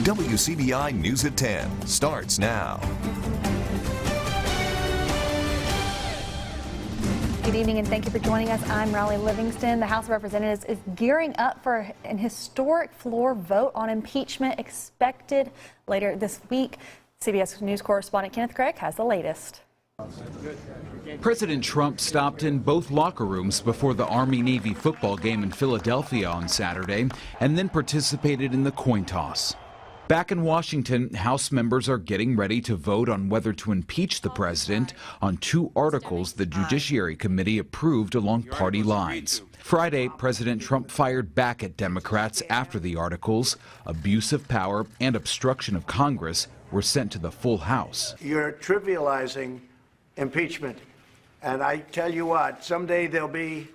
WCBI News at 10 starts now. Good evening and thank you for joining us. I'm Riley Livingston. The House of Representatives is gearing up for an historic floor vote on impeachment expected later this week. CBS News correspondent Kenneth Craig has the latest. President Trump stopped in both locker rooms before the Army-Navy football game in Philadelphia on Saturday and then participated in the coin toss. Back in Washington, House members are getting ready to vote on whether to impeach the president on two articles the Judiciary Committee approved along party lines. Friday, President Trump fired back at Democrats after the articles, abuse of power and obstruction of Congress, were sent to the full House. You're trivializing impeachment. And I tell you what, someday there'll be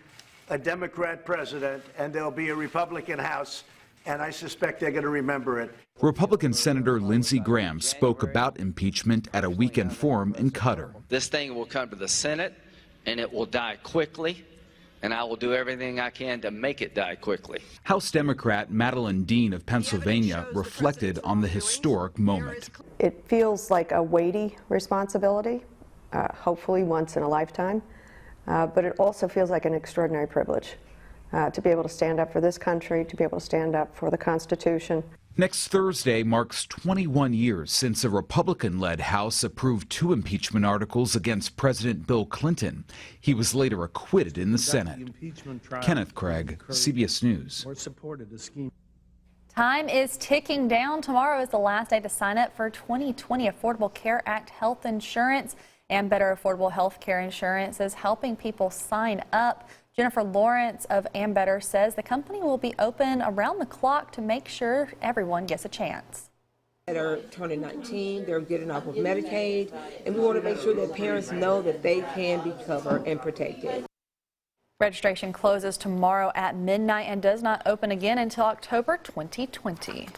a Democrat president and there'll be a Republican House, and I suspect they're going to remember it. Republican Senator Lindsey Graham spoke about impeachment at a weekend forum in Qatar. This thing will come to the Senate, and it will die quickly, and I will do everything I can to make it die quickly. House Democrat Madeline Dean of Pennsylvania reflected on the historic moment. It feels like a weighty responsibility, hopefully once in a lifetime, but it also feels like an extraordinary privilege to be able to stand up for this country, to be able to stand up for the Constitution. Next Thursday marks 21 years since a Republican-led House approved two impeachment articles against President Bill Clinton. He was later acquitted in the Senate. Kenneth Craig, CBS News. Time is ticking down. Tomorrow is the last day to sign up for 2020 Affordable Care Act health insurance, and Better Affordable Health Care Insurance is helping people sign up. Jennifer Lawrence of Ambetter says the company will be open around the clock to make sure everyone gets a chance. They're turning 19, they're getting off of Medicaid, and we want to make sure that parents know that they can be covered and protected. Registration closes tomorrow at midnight and does not open again until October 2020.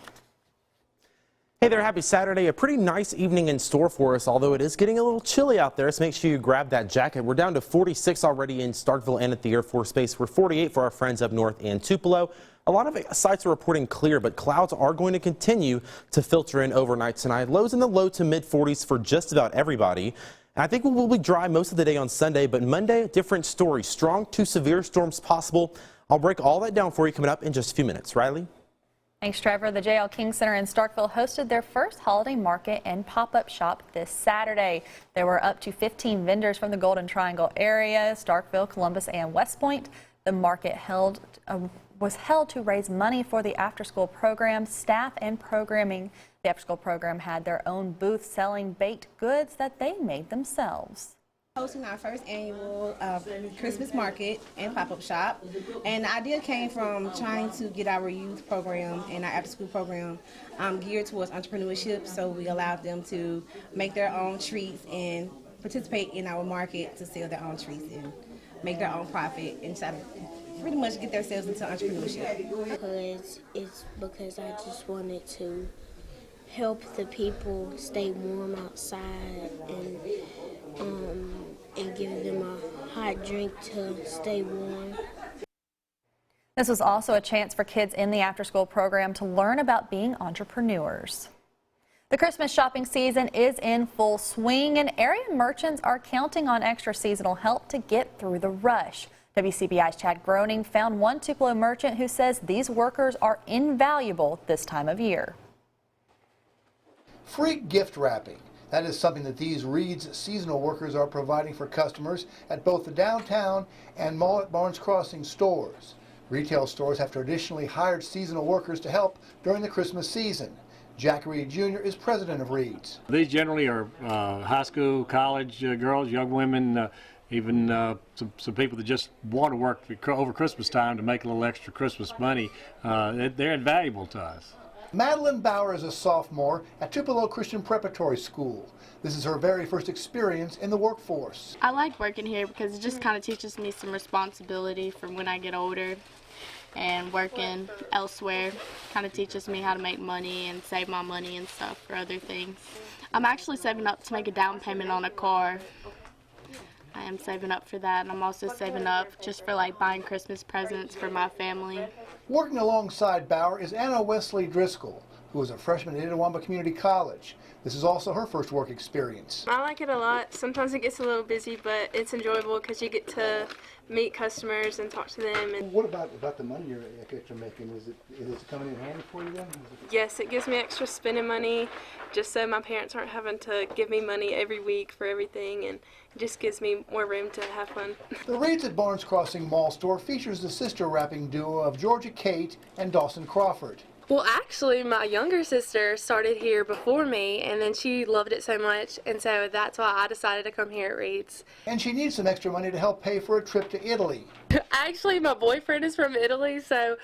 Hey there, happy Saturday. A pretty nice evening in store for us, although it is getting a little chilly out there, so make sure you grab that jacket. We're down to 46 already in Starkville and at the Air Force Base. We're 48 for our friends up north in Tupelo. A lot of sites are reporting clear, but clouds are going to continue to filter in overnight tonight. Lows in the low to mid 40s for just about everybody. I think we will be dry most of the day on Sunday, but Monday, a different story. Strong to severe storms possible. I'll break all that down for you coming up in just a few minutes. Riley? Thanks, Trevor. The JL King Center in Starkville hosted their first holiday market and pop-up shop this Saturday. There were up to 15 vendors from the Golden Triangle area, Starkville, Columbus, and West Point. The market was held to raise money for the after-school program. Staff and programming, the after-school program had their own booth selling baked goods that they made themselves. Hosting our first annual Christmas market and pop-up shop, and the idea came from trying to get our youth program and our after-school program geared towards entrepreneurship, so we allowed them to make their own treats and participate in our market to sell their own treats and make their own profit and try to pretty much get themselves into entrepreneurship. It's because I just wanted to help the people stay warm outside and give them a hot drink to stay warm. This was also a chance for kids in the after-school program to learn about being entrepreneurs. The Christmas shopping season is in full swing, and area merchants are counting on extra seasonal help to get through the rush. WCBI's Chad Groening found one Tupelo merchant who says these workers are invaluable this time of year. Free gift wrapping. That is something that these Reed's seasonal workers are providing for customers at both the downtown and Mall at Barnes Crossing stores. Retail stores have traditionally hired seasonal workers to help during the Christmas season. Jack Reed Jr. is president of Reed's. These generally are high school, college girls, young women, even some people that just want to work over Christmas time to make a little extra Christmas money. They're invaluable to us. Madeline Bauer is a sophomore at Tupelo Christian Preparatory School. This is her very first experience in the workforce. I like working here because it just kind of teaches me some responsibility for when I get older, and working elsewhere kind of teaches me how to make money and save my money and stuff for other things. I'm actually saving up to make a down payment on a car. I am saving up for that, and I'm also saving up just for like buying Christmas presents for my family. Working alongside Bauer is Anna Wesley Driscoll. who is a freshman at Itawamba Community College. This is also her first work experience. I like it a lot. Sometimes it gets a little busy, but it's enjoyable because you get to meet customers and talk to them. And what about the money you're making? Is it coming in handy for you then? Yes, it gives me extra spending money just so my parents aren't having to give me money every week for everything, and it just gives me more room to have fun. The Reeds at Barnes Crossing Mall store features the sister rapping duo of Georgia Kate and Dawson Crawford. Well, actually, my younger sister started here before me, and then she loved it so much, and so that's why I decided to come here at Reed's. And she needs some extra money to help pay for a trip to Italy. Actually, my boyfriend is from Italy, so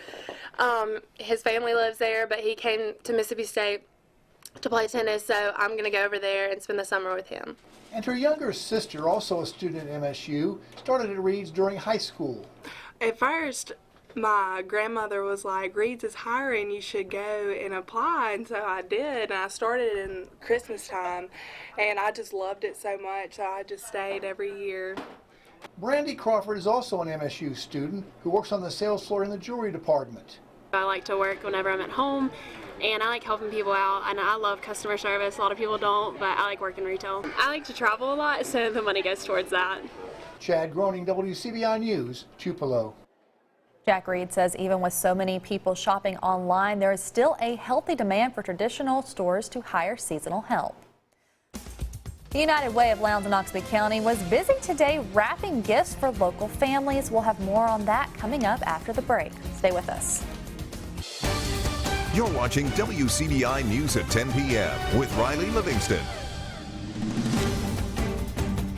his family lives there, but he came to Mississippi State to play tennis, so I'm going to go over there and spend the summer with him. And her younger sister, also a student at MSU, started at Reed's during high school. At first, my grandmother was like, Reed's is hiring, you should go and apply, and so I did, and I started in Christmas time, and I just loved it so much, so I just stayed every year. Brandi Crawford is also an MSU student who works on the sales floor in the jewelry department. I like to work whenever I'm at home, and I like helping people out, and I love customer service. A lot of people don't, but I like working retail. I like to travel a lot, so the money goes towards that. Chad Groening, WCBI News, Tupelo. Jack Reed says even with so many people shopping online, there is still a healthy demand for traditional stores to hire seasonal help. The United Way of Lowndes in Oxby County was busy today wrapping gifts for local families. We'll have more on that coming up after the break. Stay with us. You're watching WCBI News at 10 p.m. with Riley Livingston.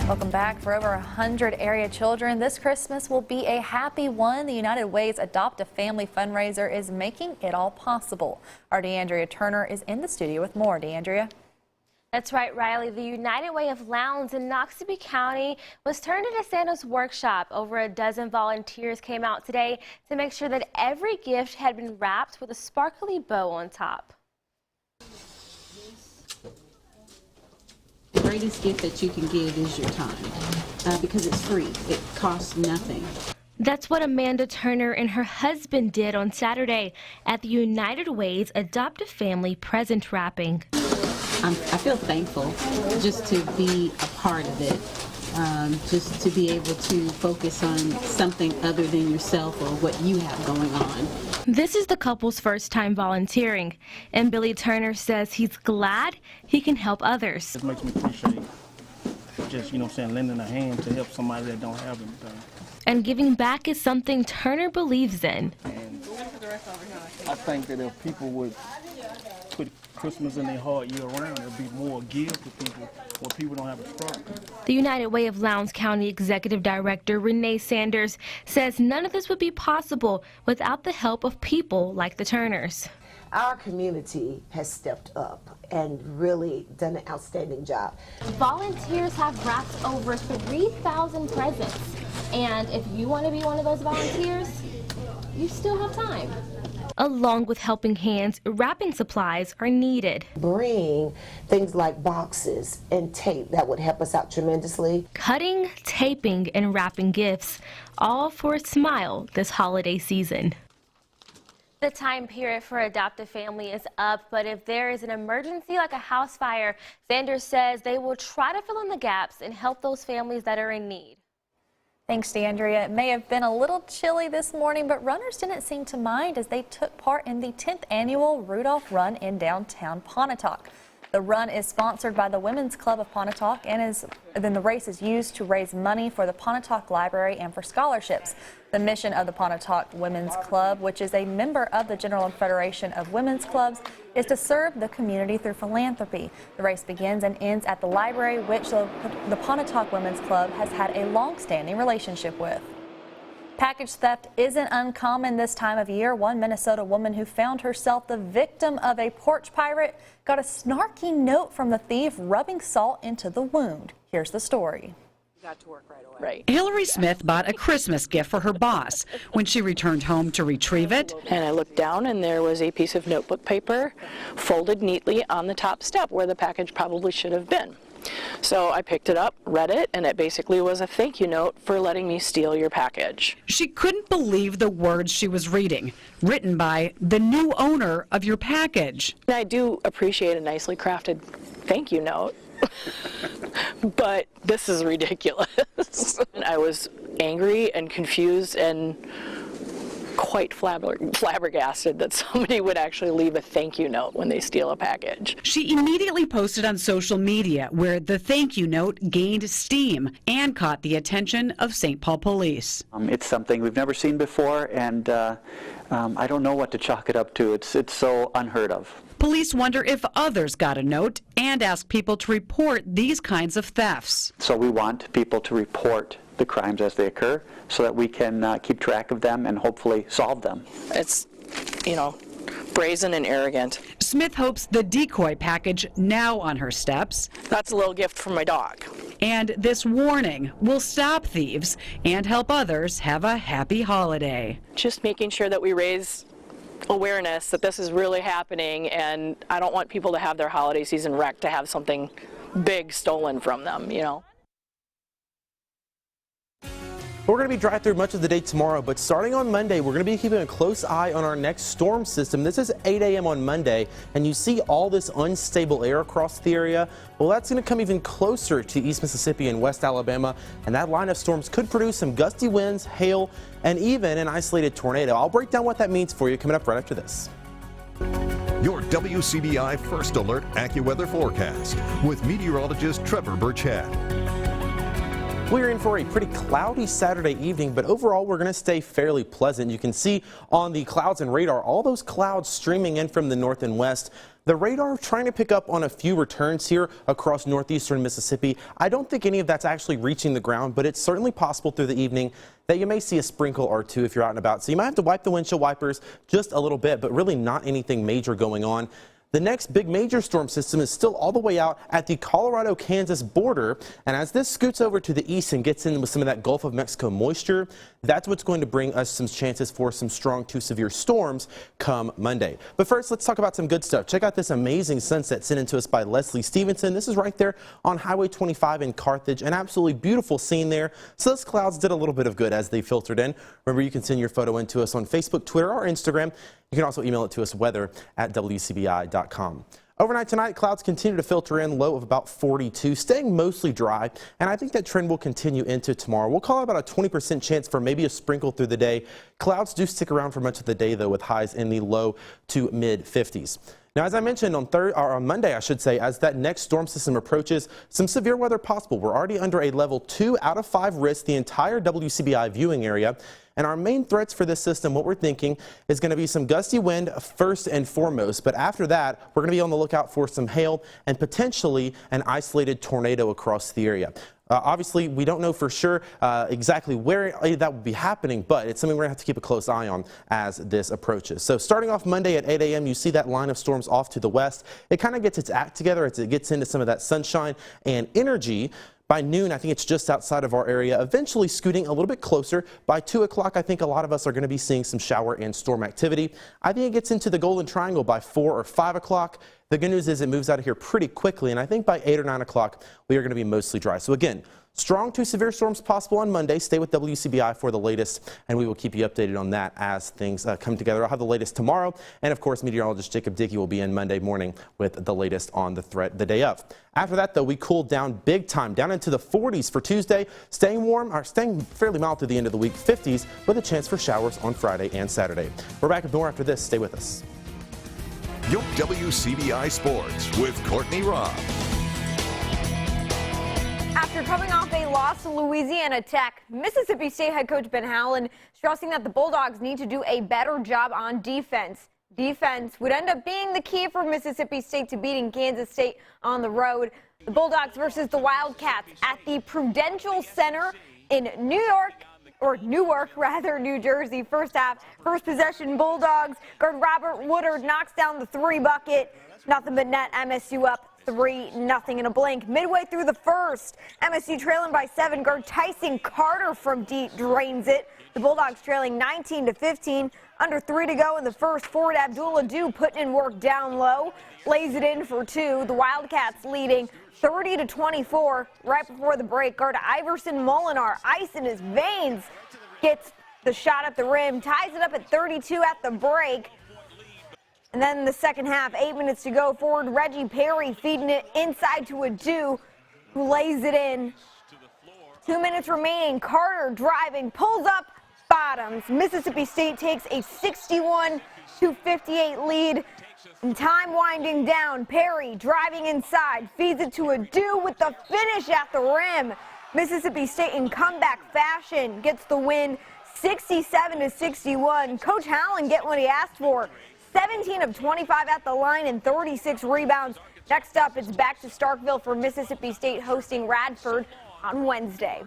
Welcome back. For over 100 area children, this Christmas will be a happy one. The United Way's Adopt a Family fundraiser is making it all possible. Our DeAndrea Turner is in the studio with more. DeAndrea. That's right, Riley. The United Way of Lowndes in Oxby County was turned into Santa's workshop. Over a dozen volunteers came out today to make sure that every gift had been wrapped with a sparkly bow on top. The greatest gift that you can give is your time because it's free. It costs nothing. That's what Amanda Turner and her husband did on Saturday at the United Way's Adopt a Family present wrapping. I feel thankful just to be a part of it, just to be able to focus on something other than yourself or what you have going on. This is the couple's first time volunteering, and Billy Turner says he's glad he can help others. It makes me appreciate just, lending a hand to help somebody that don't have anything. And giving back is something Turner believes in. And I think that if people would put Christmas in their heart year round, there'll be more give to people when people don't have a struggle. The United Way of Lowndes County Executive Director Renee Sanders says none of this would be possible without the help of people like the Turners. Our community has stepped up and really done an outstanding job. Volunteers have wrapped over 3,000 presents. And if you want to be one of those volunteers, you still have time. Along with helping hands, wrapping supplies are needed. Bring things like boxes and tape that would help us out tremendously. Cutting, taping, and wrapping gifts, all for a smile this holiday season. The time period for Adopt a Family is up, but if there is an emergency like a house fire, Sanders says they will try to fill in the gaps and help those families that are in need. Thanks, DeAndrea. It may have been a little chilly this morning, but runners didn't seem to mind as they took part in the 10th annual Rudolph Run in downtown Pontotoc. The run is sponsored by the Women's Club of Pontotoc, and then the race is used to raise money for the Pontotoc Library and for scholarships. The mission of the Pontotoc Women's Club, which is a member of the General Federation of Women's Clubs, is to serve the community through philanthropy. The race begins and ends at the library, which the Pontotoc Women's Club has had a long-standing relationship with. Package theft isn't uncommon this time of year. One Minnesota woman who found herself the victim of a porch pirate got a snarky note from the thief rubbing salt into the wound. Here's the story. Got to work right away. Hillary Smith bought a Christmas gift for her boss. When she returned home to retrieve it, and I looked down and there was a piece of notebook paper folded neatly on the top step where the package probably should have been. So I picked it up, read it, and it basically was a thank you note for letting me steal your package. She couldn't believe the words she was reading, written by the new owner of your package. I do appreciate a nicely crafted thank you note, but this is ridiculous. I was angry and confused and quite flabbergasted that somebody would actually leave a thank you note when they steal a package. She immediately posted on social media where the thank you note gained steam and caught the attention of St. Paul Police. It's something we've never seen before, and I don't know what to chalk it up to. It's so unheard of. Police wonder if others got a note and ask people to report these kinds of thefts. So we want people to report the crimes as they occur so that we can keep track of them and hopefully solve them. It's, brazen and arrogant. Smith hopes the decoy package now on her steps. That's a little gift from my dog. And this warning will stop thieves and help others have a happy holiday. Just making sure that we raise awareness that this is really happening, and I don't want people to have their holiday season wrecked to have something big stolen from them, We're going to be dry through much of the day tomorrow, but starting on Monday, we're going to be keeping a close eye on our next storm system. This is 8 a.m. on Monday, and you see all this unstable air across the area. Well, that's going to come even closer to East Mississippi and West Alabama, and that line of storms could produce some gusty winds, hail, and even an isolated tornado. I'll break down what that means for you coming up right after this. Your WCBI First Alert AccuWeather forecast with meteorologist Trevor Burchett. We're in for a pretty cloudy Saturday evening, but overall we're going to stay fairly pleasant. You can see on the clouds and radar all those clouds streaming in from the north and west. The radar trying to pick up on a few returns here across northeastern Mississippi. I don't think any of that's actually reaching the ground, but it's certainly possible through the evening that you may see a sprinkle or two if you're out and about. So you might have to wipe the windshield wipers just a little bit, but really not anything major going on. The next big major storm system is still all the way out at the Colorado-Kansas border, and as this scoots over to the east and gets in with some of that Gulf of Mexico moisture, that's what's going to bring us some chances for some strong to severe storms come Monday. But first, let's talk about some good stuff. Check out this amazing sunset sent in to us by Leslie Stevenson. This is right there on Highway 25 in Carthage, an absolutely beautiful scene there. So those clouds did a little bit of good as they filtered in. Remember, you can send your photo in to us on Facebook, Twitter, or Instagram. You can also email it to us, weather@WCBI.com. Overnight tonight, clouds continue to filter in, low of about 42, staying mostly dry, and I think that trend will continue into tomorrow. We'll call it about a 20% chance for maybe a sprinkle through the day. Clouds do stick around for much of the day, though, with highs in the low to mid 50s. Now, as I mentioned on Monday, I should say, as that next storm system approaches, some severe weather possible. We're already under a level 2 out of 5 risk, the entire WCBI viewing area. And our main threats for this system, what we're thinking, is going to be some gusty wind first and foremost. But after that, we're going to be on the lookout for some hail and potentially an isolated tornado across the area. Obviously, we don't know for sure exactly where that will be happening, but it's something we're going to have to keep a close eye on as this approaches. So starting off Monday at 8 a.m., you see that line of storms off to the west. It kind of gets its act together as it gets into some of that sunshine and energy. By noon, I think it's just outside of our area, eventually scooting a little bit closer. By 2 o'clock, I think a lot of us are going to be seeing some shower and storm activity. I think it gets into the Golden Triangle by 4 or 5 o'clock. The good news is it moves out of here pretty quickly, and I think by 8 or 9 o'clock, we are going to be mostly dry. So again, strong to severe storms possible on Monday. Stay with WCBI for the latest, and we will keep you updated on that as things come together. I'll have the latest tomorrow, and of course, meteorologist Jacob Dickey will be in Monday morning with the latest on the threat the day of. After that, though, we cooled down big time, down into the 40s for Tuesday, staying warm, or staying fairly mild through the end of the week, 50s, with a chance for showers on Friday and Saturday. We're back with more after this. Stay with us. Your WCBI Sports with Courtney Robb. After coming off a loss to Louisiana Tech, Mississippi State head coach Ben Howland stressing that the Bulldogs need to do a better job on defense. Defense would end up being the key for Mississippi State to beating Kansas State on the road. The Bulldogs versus the Wildcats at the Prudential Center in Newark, New Jersey. First half, first possession, Bulldogs. Guard Robert Woodard knocks down the 3 bucket. Nothing but net, MSU up 3-0 in a blink. Midway through the first, MSU trailing by 7. Guard Tyson Carter from deep drains it. The Bulldogs trailing 19-15. Under 3 to go in the first. Forward Abdullah Dew putting in work down low. Lays it in for 2. The Wildcats leading 30-24. Right before the break, guard Iverson Molinar, ice in his veins, gets the shot at the rim, ties it up at 32 at the break. And then in the second half, 8 minutes to go, forward Reggie Perry feeding it inside to a Dew, who lays it in. 2 minutes remaining, Carter driving, pulls up, bottoms. Mississippi State takes a 61-58 lead. And time winding down, Perry driving inside, feeds it to a Dew with the finish at the rim. Mississippi State in comeback fashion gets the win, 67-61. Coach Hallen getting what he asked for, 17 of 25 at the line and 36 rebounds. Next up, it's back to Starkville for Mississippi State hosting Radford on Wednesday.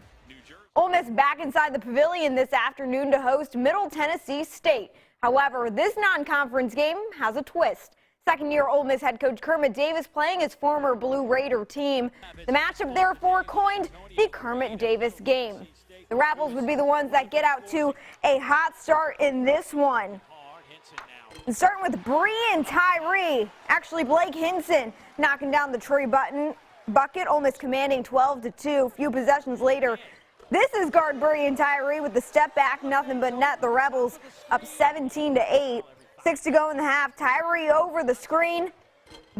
Ole Miss back inside the pavilion this afternoon to host Middle Tennessee State. However, this non-conference game has a twist. Second-year Ole Miss head coach Kermit Davis playing his former Blue Raider team. The matchup therefore coined the Kermit Davis game. The Rebels would be the ones that get out to a hot start in this one. And starting with Bree and Tyree. Actually, Blake Hinson knocking down the tree bucket. Ole Miss commanding 12-2. Few possessions later, this is guard Bree and Tyree with the step back, nothing but net. The Rebels up 17-8. 6 to go in the half. Tyree over the screen,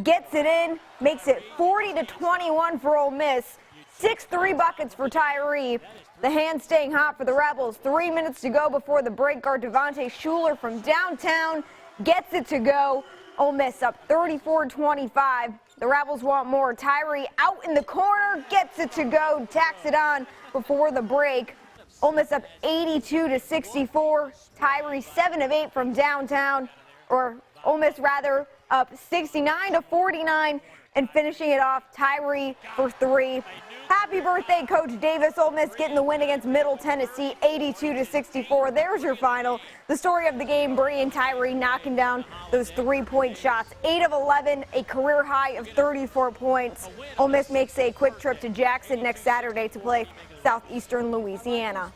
gets it in, makes it 40-21 for Ole Miss. 6 3 buckets for Tyree. The hand staying hot for the Rebels. 3 minutes to go before the break. Guard Devontae Schuler from downtown gets it to go. Ole Miss up 34-25. The Rebels want more. Tyree out in the corner, gets it to go, tacks it on before the break. Ole Miss up 82-64. Tyree 7 of 8 from downtown, or Ole Miss rather, up 69-49, and finishing it off, Tyree for 3. Happy birthday, Coach Davis. Ole Miss getting the win against Middle Tennessee, 82-64. There's your final. The story of the game, Bree and Tyree knocking down those 3-point shots. 8 of 11, a career high of 34 points. Ole Miss makes a quick trip to Jackson next Saturday to play Southeastern Louisiana.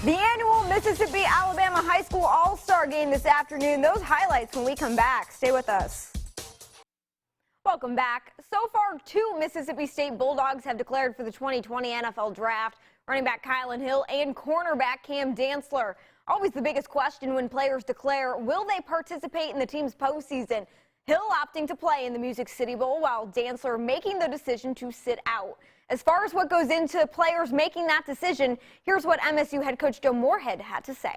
The annual Mississippi-Alabama High School All-Star Game this afternoon. Those highlights when we come back. Stay with us. Welcome back. So far, 2 Mississippi State Bulldogs have declared for the 2020 NFL Draft. Running back Kylan Hill and cornerback Cam Dantzler. Always the biggest question when players declare, will they participate in the team's postseason? Hill opting to play in the Music City Bowl, while Dantzler making the decision to sit out. As far as what goes into players making that decision, here's what MSU head coach Joe Moorhead had to say.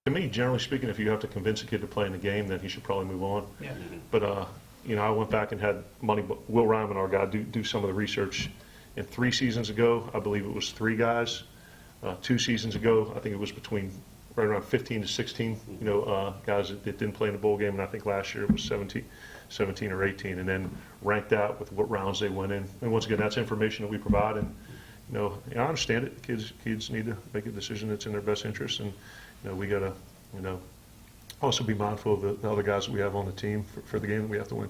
To me, generally speaking, if you have to convince a kid to play in the game, then he should probably move on. Yeah. But, you know, I went back and had Will Ryman, our guy, do some of the research. And 3 seasons ago, I believe it was 3 guys. 2 seasons ago, I think it was between right around 15 to 16, you know, guys that didn't play in the bowl game. And I think last year it was 17 or 18, and then ranked out with what rounds they went in. And once again, that's information that we provide. And, you know, I understand it. Kids need to make a decision that's in their best interest. And, you know, we got to, you know, also be mindful of the other guys that we have on the team for the game that we have to win.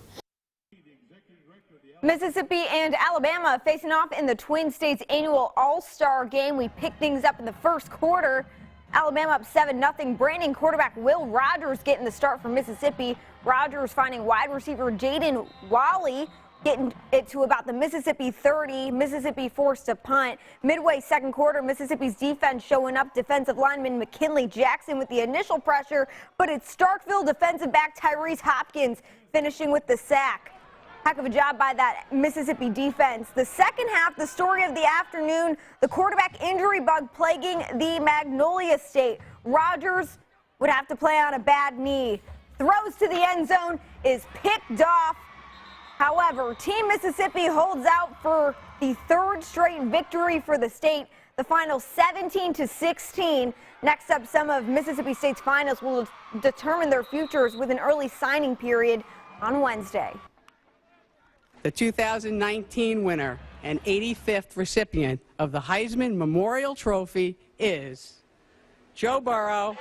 Mississippi and Alabama facing off in the Twin States annual All-Star Game. We picked things up in the first quarter. Alabama up 7-0. Brandon quarterback Will Rogers getting the start for Mississippi. Rogers finding wide receiver Jaden Wally, getting it to about the Mississippi 30. Mississippi forced to punt. Midway second quarter, Mississippi's defense showing up. Defensive lineman McKinley Jackson with the initial pressure, but it's Starkville defensive back Tyrese Hopkins finishing with the sack. Heck of a job by that Mississippi defense. The second half, the story of the afternoon, the quarterback injury bug plaguing the Magnolia State. Rogers would have to play on a bad knee. Throws to the end zone, is picked off. However, Team Mississippi holds out for the 3rd straight victory for the state. The final 17-16. Next up, some of Mississippi State's finalists will determine their futures with an early signing period on Wednesday. The 2019 winner and 85th recipient of the Heisman Memorial Trophy is Joe Burrow.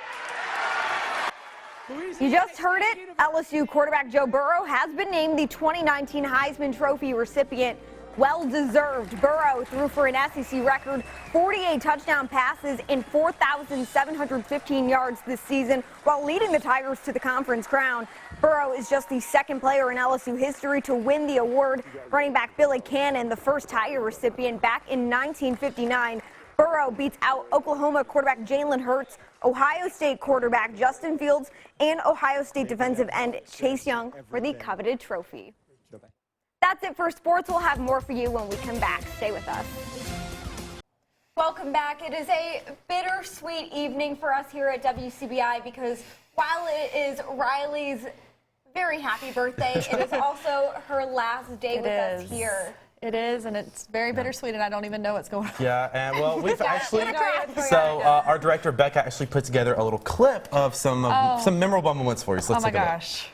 You just heard it. LSU quarterback Joe Burrow has been named the 2019 Heisman Trophy recipient. Well-deserved. Burrow threw for an SEC record 48 touchdown passes and 4,715 yards this season while leading the Tigers to the conference crown. Burrow is just the second player in LSU history to win the award. Running back Billy Cannon, the first Tiger recipient back in 1959. Burrow beats out Oklahoma quarterback Jalen Hurts, Ohio State quarterback Justin Fields, and Ohio State defensive end Chase Young for the coveted trophy. That's it for sports. We'll have more for you when we come back. Stay with us. Welcome back. It is a bittersweet evening for us here at WCBI because while it is Riley's very happy birthday, it is also her last day with us here. It is, and it's very bittersweet, and I don't even know what's going on. Yeah, and well, we've actually, our director, Becca, actually put together a little clip of some memorable moments for you. So let's take a look. Gosh.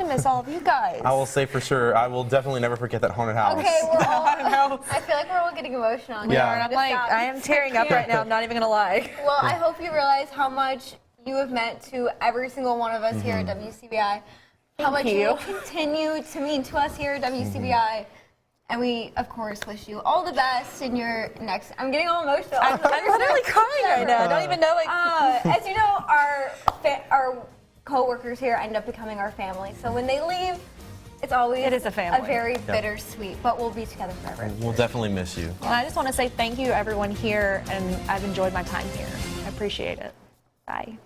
Miss all of you guys. I will say for sure, I will definitely never forget that haunted house. Okay, we're all, I feel like we're all getting emotional. Yeah. And I'm like, I am tearing up right now. I'm not even going to lie. Well, I hope you realize how much you have meant to every single one of us here at WCBI. How much you will continue to mean to us here at WCBI. And we, of course, wish you all the best in your next. I'm getting all emotional. I'm literally crying right now. I don't even know. As you know, our co-workers here end up becoming our family. So when they leave, it's always a family. A very bittersweet, but we'll be together forever. We'll definitely miss you. And I just want to say thank you to everyone here, and I've enjoyed my time here. I appreciate it. Bye.